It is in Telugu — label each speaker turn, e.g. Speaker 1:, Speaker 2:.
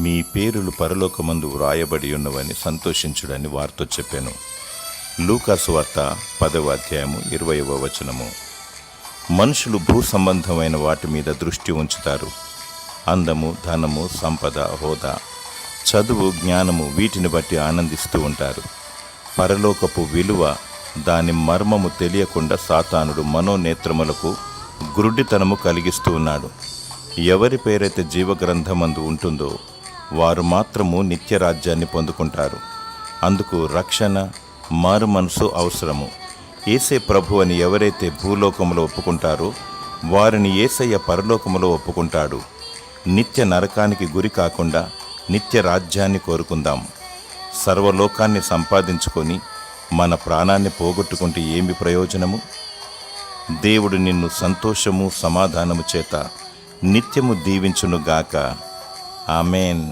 Speaker 1: మీ పేరులు పరలోకమందు వ్రాయబడి ఉన్నవని సంతోషించుడని వారితో చెప్పాను. లూకాసు వార్త 10వ అధ్యాయము 20వ వచనము. మనుషులు భూ సంబంధమైన వాటి మీద దృష్టి ఉంచుతారు. అందము, ధనము, సంపద, హోదా, చదువు, జ్ఞానము, వీటిని బట్టి ఆనందిస్తూ ఉంటారు. పరలోకపు విలువ, దాని మర్మము తెలియకుండా సాతానుడు మనోనేత్రములకు గురుడితనము కలిగిస్తూ ఉన్నాడు. ఎవరి పేరైతే జీవగ్రంథమందు ఉంటుందో వారు మాత్రము నిత్యరాజ్యాన్ని పొందుకుంటారు. అందుకు రక్షణ, మారు మనసు అవసరము. యేసే ప్రభు అని ఎవరైతే భూలోకములో ఒప్పుకుంటారో వారిని యేసయ్య పరలోకములో ఒప్పుకుంటాడు. నిత్య నరకానికి గురి కాకుండా నిత్య రాజ్యాన్ని కోరుకుందాం. సర్వలోకాన్ని సంపాదించుకొని మన ప్రాణాన్ని పోగొట్టుకుంటే ఏమి ప్రయోజనము? దేవుడు నిన్ను సంతోషము, సమాధానము చేత నిత్యము దీవించునుగాక. ఆమేన్.